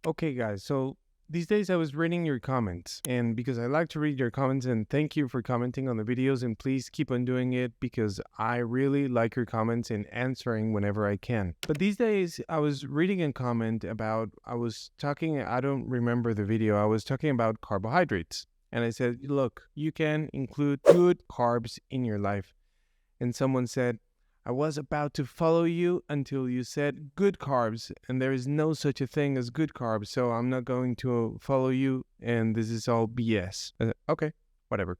Okay, guys, so these days I was reading your comments, and because I like to read your comments, and thank you for commenting on the videos, and please keep on doing it because I really like your comments and answering whenever I can. But these days I was reading a comment about, I don't remember the video, I was talking about carbohydrates. And I said, look, you can include good carbs in your life. And someone said, I was about to follow you until you said good carbs, and there is no such a thing as good carbs, so I'm not going to follow you, and this is all BS. Okay, whatever.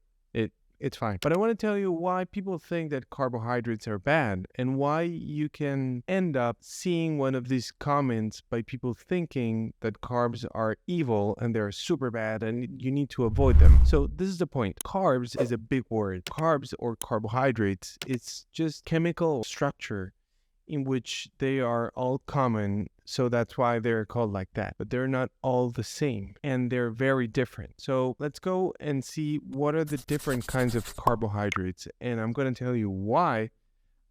It's fine. But I want to tell you why people think that carbohydrates are bad and why you can end up seeing one of these comments by people thinking that carbs are evil and they're super bad and you need to avoid them. So this is the point. Carbs is a big word. Carbs or carbohydrates, it's just chemical structure in which they are all common, so that's why they're called like that. But they're not all the same, and they're very different. So let's go and see what are the different kinds of carbohydrates, and I'm going to tell you why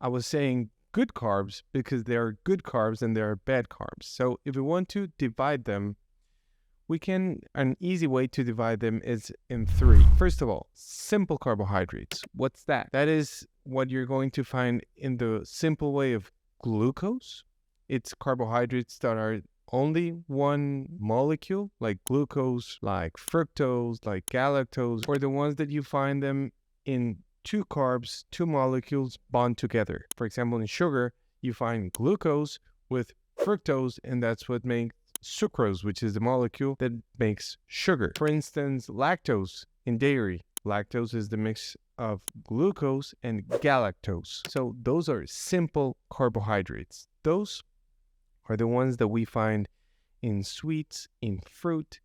I was saying good carbs, because there are good carbs and there are bad carbs. So if we want to divide them, an easy way to divide them is in three. First of all, simple carbohydrates. What's that? That is what you're going to find in the simple way of glucose. It's carbohydrates that are only one molecule, like glucose, like fructose, like galactose, or the ones that you find them in two carbs, two molecules bond together. For example, in sugar, you find glucose with fructose, and that's what makes sucrose, which is the molecule that makes sugar. For instance, lactose in dairy. Lactose is the mix of glucose and galactose. So those are simple carbohydrates. Those are the ones that we find in sweets, in fruit,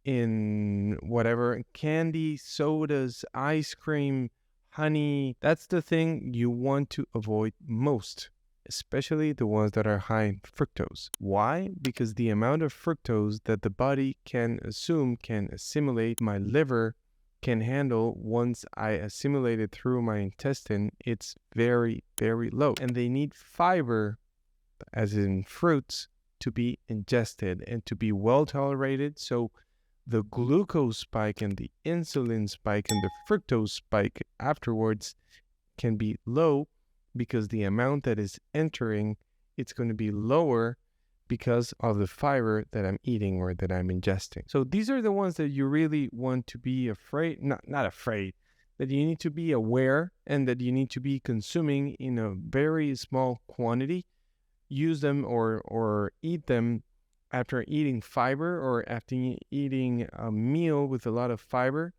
in whatever, candy, sodas, ice cream, honey. That's the thing you want to avoid most, especially the ones that are high in fructose. Why? Because the amount of fructose that the body can assimilate, my liver can handle once I assimilate it through my intestine, it's very, very low. And they need fiber, as in fruits, to be ingested and to be well tolerated. So the glucose spike and the insulin spike and the fructose spike afterwards can be low, because the amount that is entering, it's going to be lower because of the fiber that I'm eating or that I'm ingesting. So these are the ones that you really want to be not afraid, that you need to be aware and that you need to be consuming in a very small quantity. Use them or eat them after eating fiber or after eating a meal with a lot of fiber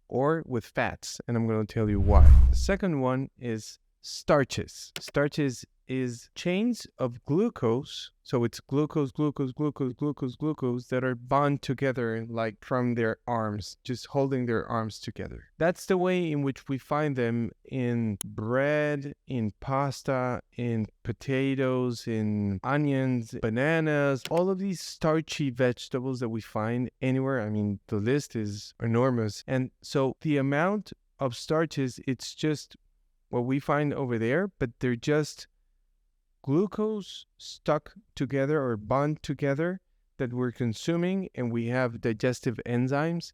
or with fats. And I'm going to tell you why. The second one is starches. Starches is chains of glucose. So it's glucose that are bound together, like from their arms, just holding their arms together. That's the way in which we find them in bread, in pasta, in potatoes, in onions, bananas, all of these starchy vegetables that we find anywhere. I mean, the list is enormous. And so the amount of starches, it's just what we find over there, but they're just glucose stuck together or bond together that we're consuming, and we have digestive enzymes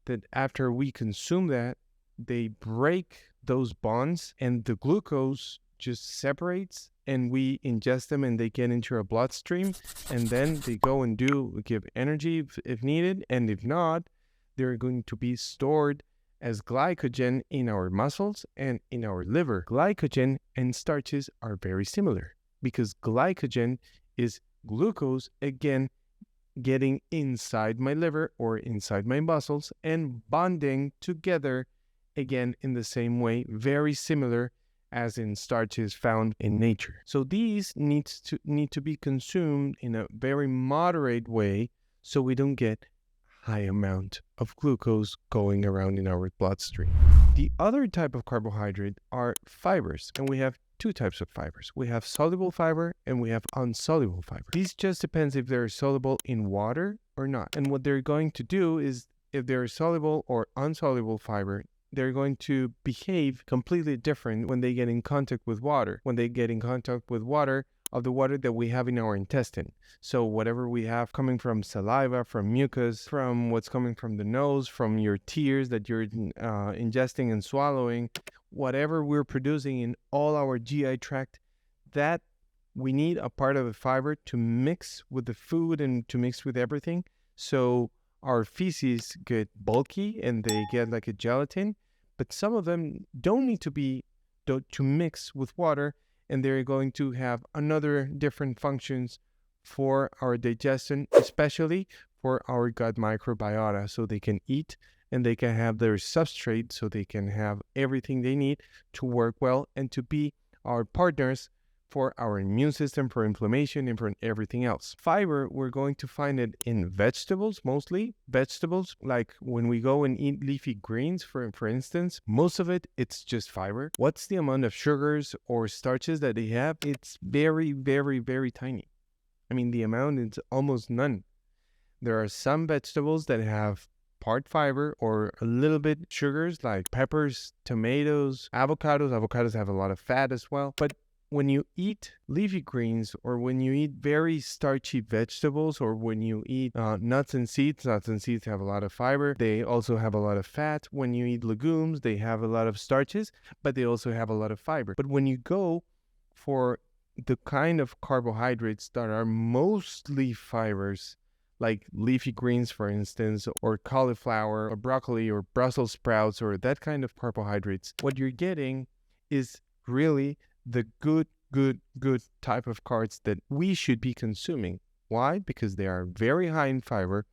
that after we consume that, they break those bonds and the glucose just separates and we ingest them and they get into our bloodstream, and then they go and give energy if needed, and if not, they're going to be stored as glycogen in our muscles and in our liver. Glycogen and starches are very similar, because glycogen is glucose, again, getting inside my liver or inside my muscles and bonding together, again, in the same way, very similar as in starches found in nature. So these need to be consumed in a very moderate way so we don't get high amount of glucose going around in our bloodstream. The other type of carbohydrate are fibers, and we have two types of fibers. We have soluble fiber and we have insoluble fiber. These just depends if they're soluble in water or not. And what they're going to do is, if they're soluble or insoluble fiber, they're going to behave completely different when they get in contact with water. When they get in contact with water, of the water that we have in our intestine. So whatever we have coming from saliva, from mucus, from what's coming from the nose, from your tears that you're ingesting and swallowing, whatever we're producing in all our GI tract, that we need a part of the fiber to mix with the food and to mix with everything. So our feces get bulky and they get like a gelatin, but some of them don't need to be to mix with water, and they're going to have another different functions for our digestion, especially for our gut microbiota, so they can eat and they can have their substrate, so they can have everything they need to work well and to be our partners for our immune system, for inflammation, and for everything else. Fiber, we're going to find it in vegetables, mostly. Vegetables, like when we go and eat leafy greens, for instance, most of it, it's just fiber. What's the amount of sugars or starches that they have? It's very, very, very tiny. I mean, the amount is almost none. There are some vegetables that have part fiber or a little bit sugars, like peppers, tomatoes, avocados. Avocados have a lot of fat as well. But when you eat leafy greens, or when you eat very starchy vegetables, or when you eat nuts and seeds have a lot of fiber. They also have a lot of fat. When you eat legumes, they have a lot of starches, but they also have a lot of fiber. But when you go for the kind of carbohydrates that are mostly fibers, like leafy greens, for instance, or cauliflower, or broccoli, or Brussels sprouts, or that kind of carbohydrates, what you're getting is really the good type of carbs that we should be consuming. Why? Because they are very high in fiber,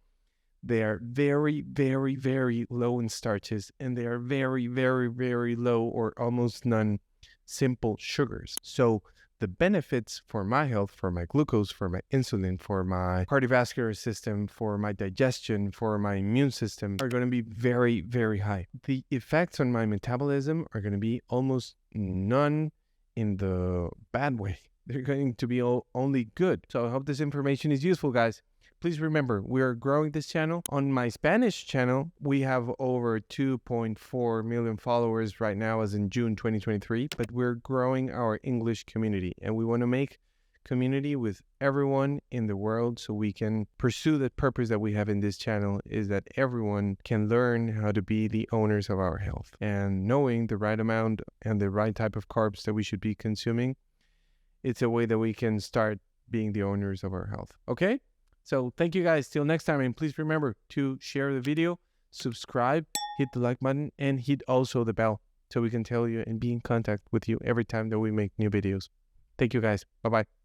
they are very, very, very low in starches, and they are very, very, very low or almost none simple sugars. So the benefits for my health, for my glucose, for my insulin, for my cardiovascular system, for my digestion, for my immune system are going to be very, very high. The effects on my metabolism are going to be almost none in the bad way. They're going to be only good. So I hope this information is useful, guys. Please remember, we are growing this channel. On my Spanish channel, we have over 2.4 million followers right now, as in June 2023, but we're growing our English community, and we want to make community with everyone in the world, so we can pursue the purpose that we have in this channel, is that everyone can learn how to be the owners of our health. And knowing the right amount and the right type of carbs that we should be consuming, it's a way that we can start being the owners of our health. Okay? So thank you guys. Till next time, and please remember to share the video, subscribe, hit the like button, and hit also the bell so we can tell you and be in contact with you every time that we make new videos. Thank you guys. Bye-bye.